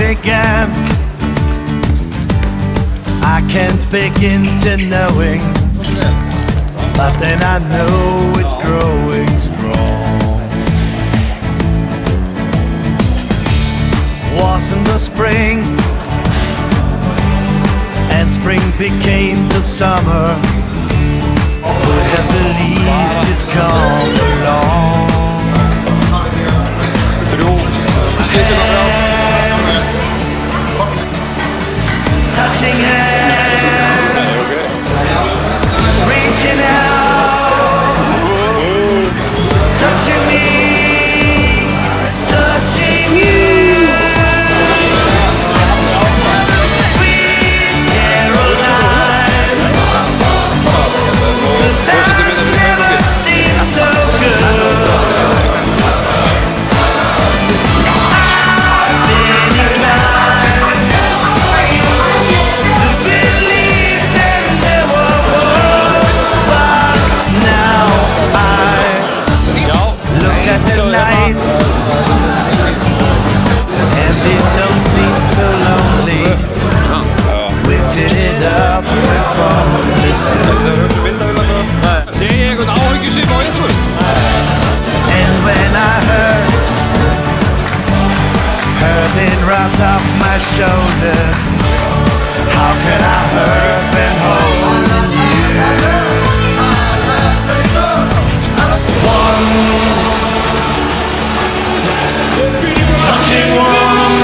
began. I can't begin to knowing, but then I know it's growing strong. Was in the spring, and spring became the summer. Would have believed it'd come along. Touching hands, reaching out, touching me, touching you. Sweet Caroline, the times never seem so good. I've been inclined to believe that there were more, but now I look at the night and it don't seem so lonely. We fill it up with fun the two. And when I heard her being wrapped off my shoulders, how can I hurt when holding you? One, touching one,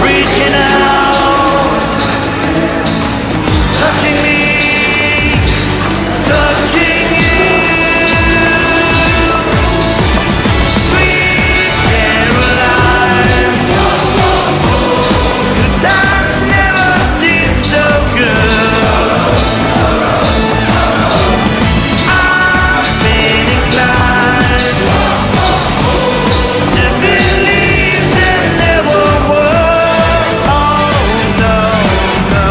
reaching out, touching me, touching you. Sweet Caroline, the times never seem so good. I've been inclined to believe that there were words. Oh no, no.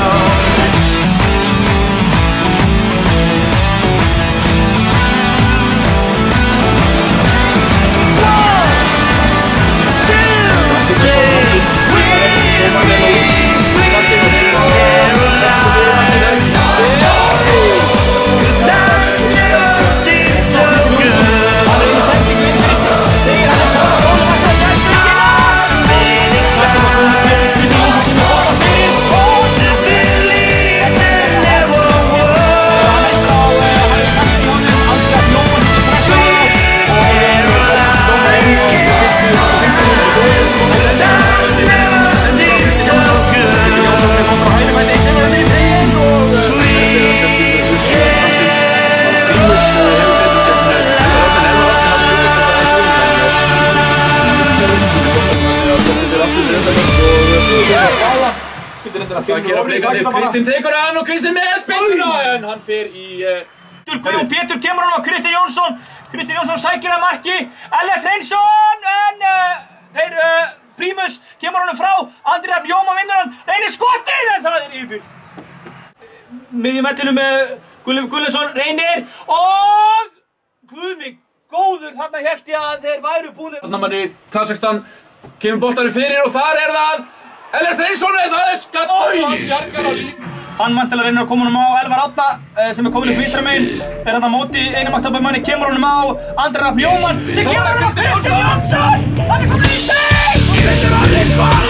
One, two, say with me, sweet Caroline. The times never seem so good. I've been inclined to believe that there were words. Sweet Caroline, the times never seem so good. Sweet Það gera Blikandi, Kristinn tekur hann og Kristinn með spiluna en hann fer í Guðjón Pétur kemur hann á Kristinn Jónsson sækir að marki, Ellert Hreinsson en þeir Prímus kemur hann frá, Andri Rafn Jóma vinnur hann, reynir skotið en það yfir miðjum vellinum með Guðmundsson, reynir og Guðmig góður, þarna held ég að þeir væru búinir. Þarna manni Kazakstan kemur boltanum fyrir og þar það Ellert Hreinsson það skatt og hann bjargar á líf. Hann vantilega reynir að koma honum á Elvar Árna sem komin upp vinstra megin, hann á móti einum aftabæmanni, kemur honum á Andri Rafn Jóman sem kemur honum á Kristinn Jónsson, hann komin í steik! Kristinn Jónsson!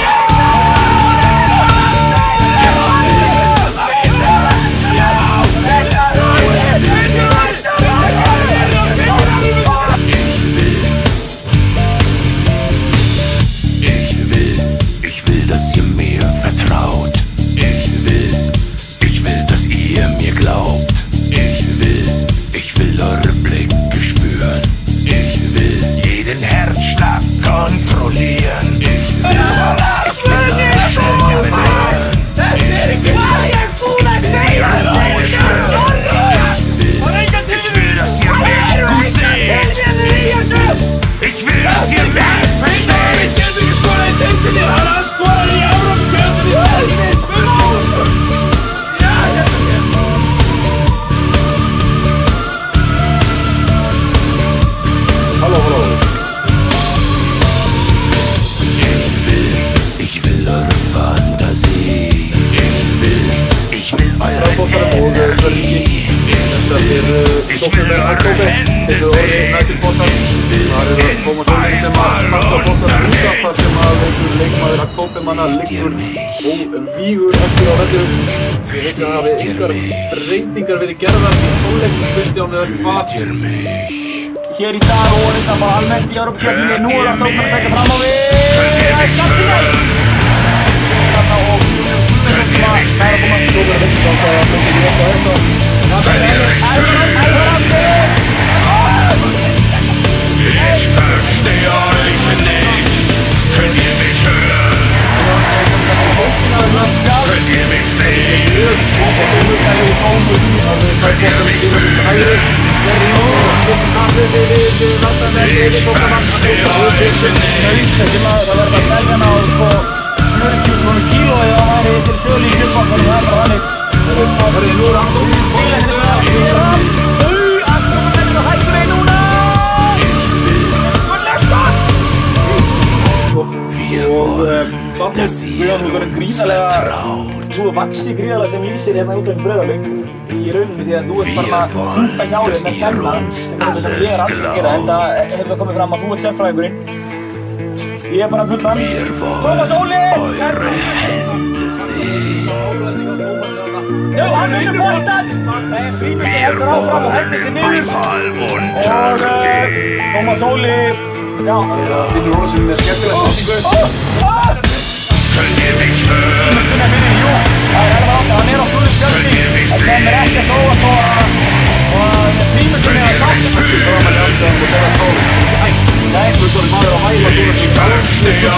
Ich will, dass ihr mir vertraut. Ich will, dass ihr mir glaubt. Ich will eure Blicke spüren. Ich will jeden Herzschlag smakka boltanum út af þar sem að einhver leikmaður Aktobemanna liggur vígur eftir á vellinum. Ég veit að það hafi engar breytingar verið gerðar í hálfleik. Kristján eða hvað? Hér í dag og þetta bara almennt í Evrópukeppninni. Nú er Aktobemann að sækja fram á við. Það er skaptinæg! Þarna og það er að koma Aktobemann að vinna á það að það er ekki þetta. Það er Elvarandi! Ich verstehe euch nicht. Könnt ihr mich hören? Könnt ihr mich sehen? Könnt ihr mich fühlen? Ich verstehe euch nicht. Það verður að selja hana á 40 kíló eða það væri til sölu í kjöldbakkanum. Það er bara þannig. Nú er Aktobemann Spila hérna Aktobemann verður að hættur einn núna. Guðjón, þú verður gríðarlega, þú vaxið gríðarlega sem lýsir hérna út af Breiðablik í rauninni því að þú ert bara að hunda hjálið með þennan sem er þetta sem ég er alls að gera en það hefur það komið fram að þú ert sérfræðingurinn. Ég er bara að putta Tómas Óli! Já, hann vinnur boltan! Nei, Prímus heldur áfram og hendur sér niður og Tómas Óli, já, Finnur Ólafsson með skemmtilega sendingu. Könnt ihr mich hören? Jú, það er alveg átt, hann er á fullu skjöldi. Það kemur ekkert óvart og Prímus er að sátt. Það var maður aftur og það var tóð. Nei, Guðjón maður á hæla Ich verstehe euch Já,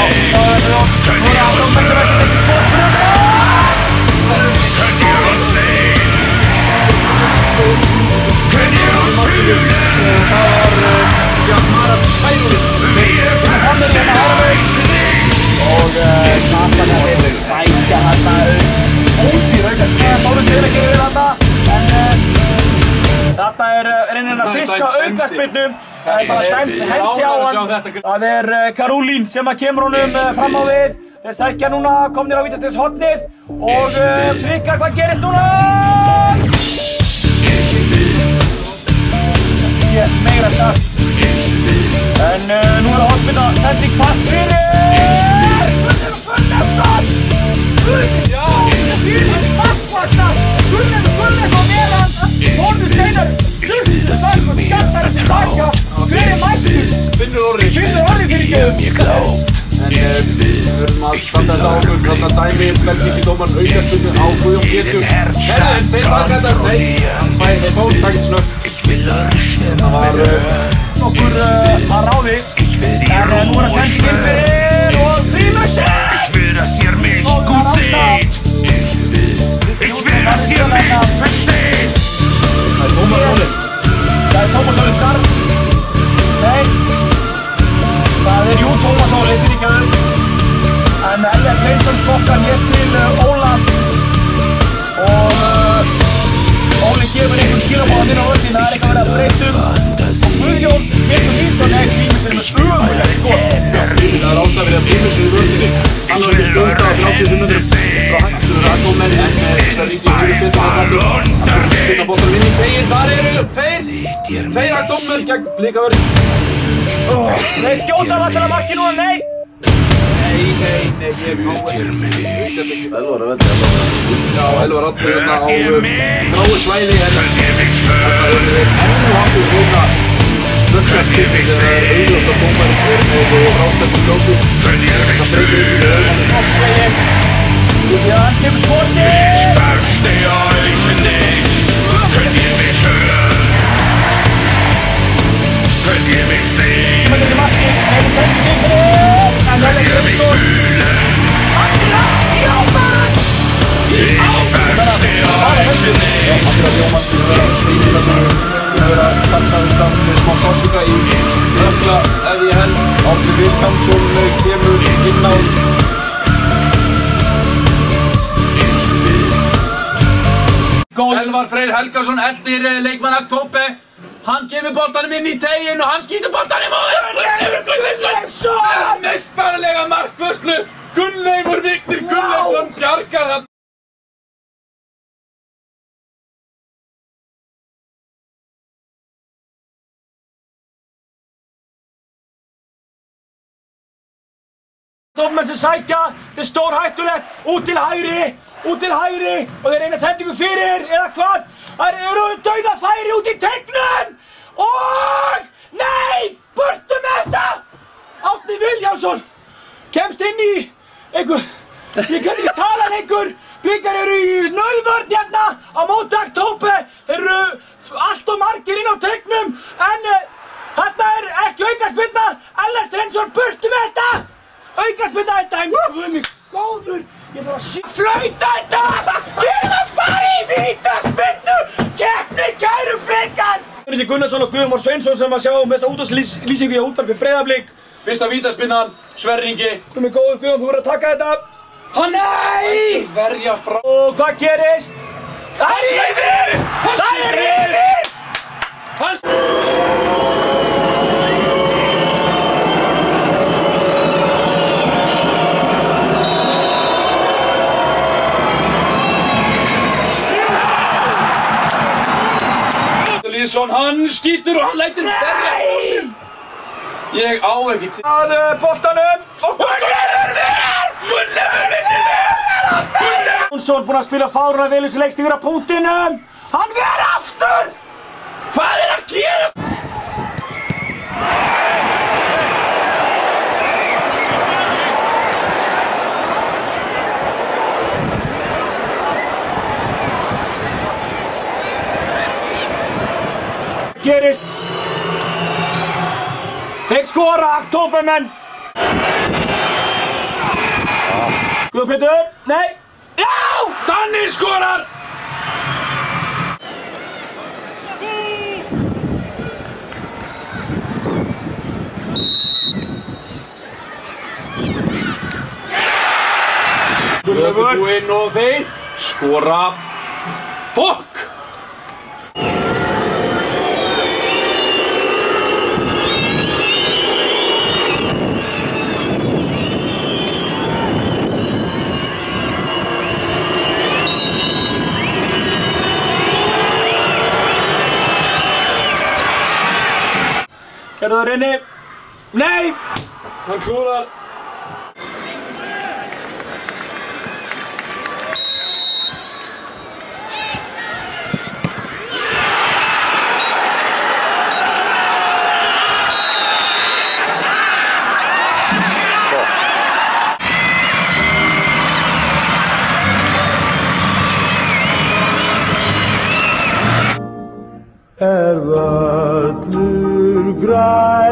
nicht. það er það. Nú er Aktobemann sem ekki skot fyrir Könnt ihr uns sehen? Könnt ihr uns fühlen? Wir verstehen euch nicht. og Satan hefur sækja þarna ódýr aukaspyrna. Þórður segir ekki við þarna en þetta er reynir að fiska aukaspyrnu. Það er bara dæmt hendi á hann. Það er Karolín sem að kemur honum fram á við. Þeir sækja núna, komnir á vítateigshornið og Blikar, hvað gerist núna? Ég meira sagt en nú er það hornspyrna, sending fast fyrir Gunnlaugsson! Já, fyrir markvartar! Gunnlaugsson neðan, Þórður Steinar Sturluson og skattar tilbaka. Hver er mættur? Finnur Orri fyrirgefðu. En við verðum að standa þess á okkur þarna dæmi Belgíkidómarn aukaspyrnu á Guðjón Pétur. Herðin, þeir taka þetta, nei, hann fæði þeir ból, takk snögg. Það var Nokkur að ráði en nú er að senda inn fyrir og Prímus Ich will, dass ihr mich gut seht. Ich will, dass ihr mich versteht. Það er Tómas Óli. Það er Tómas Óli Garð. Nei, það er jú Tómas Óli fyrirgefðu. En Ellert Hreinsson skokkar hér til Óla og Óli gefur einhvern skilabóðan inn á völlinn. Það er eitthvað verið að breytum. Guðjón Pétur Nilsson Prímus með ömurlegt skot. Það er ástæða fyrir að Prímus í völdinni. Hann var ekki stundar á 30 metrum frá hættur Aktobemann en þess að ríkja fyrir betur að hættu. Hann spilna boltan inn í teginn. Þar eru tveir Aktobemann gegn Blikavörð. Þeir skjóta allir að marki núna, nei! Nei, ég Elvar að velja. Já, Elvar Addur hérna á gráu svæði en þetta er ennu hafður hérna snöggskastinn þegar það er auðvitað að dómarinn er með ráðstefnum ljótu. Það breytir ekki með auðvitað. Guðjón kemur skotið! Ich verstehe euch nicht. Könnt ihr mich hören? Könnt ihr mich sehen? Kemur til marki, hefur sendið inn fyrir en það er Hreinsson. Ich verstehe euch nicht. Akkurat Jómann fyrir að vera að svíði þetta að vera að starta undan með smá sásuga í öfla ef ég held. Átri Vilhjálmsson kemur inn á Elvar Freyr Helgason eldir leikmann Aktobemann. Hann kemur boltanum inn í teginn og hann skýtur boltanum og Gunnlaugsson! Meistarlega markvörslu! Gunnleifur Vignir Gunnlaugsson bjargar það. Tópmenn sem sækja, þetta er stór hættulegt, út til hægri og þeir reyna sendingu fyrir, eða hvað? Það eru dauðafæri út í teignum og nei, burtu með þetta! Árni Vilhjálmsson kemst inn í einhver, ég kann ekki tala lengur, Blikar eru í nauðvörn hérna á móti Aktobe, þeir eru allt og margir inn á teignum en þarna er ekki aukaspyrna, Ellert Hreinsson burtu með þetta! Aukaspyrna þetta er guð mig góður, ég þarf að flauta þetta! Við erum að fara í vítaspyrnu! Keppni kæru Blikar! Guðmundur Gunnarsson og Guðmór Sveinsson sem að sjá þessa útvarpslýsingu í útvarpi Breiðablik. Fyrsta vítaspyrnan, Sverrir Ingi. Guð mig góður Guðjón, þú verður að taka þetta. Nei! Verja frá. Og hvað gerist? Það er yfir! Það er yfir! Hann skýtur og hann lætur verja á sig. Ég á ekki til að boltanum og Gunnleifur ver! Jónsson búinn að spila fárunlega vel þessu leikstíkur á punktinum. Hann ver aftur! Hvað er að gera? Gerist. Þeir skora Aktobemenn. Guðpétur, nei. Já! Danni skorar! Guðbúinn og þeir skora. Fokk! Gerðu það reyni. Nei! Hann klúrar. Völlur grænn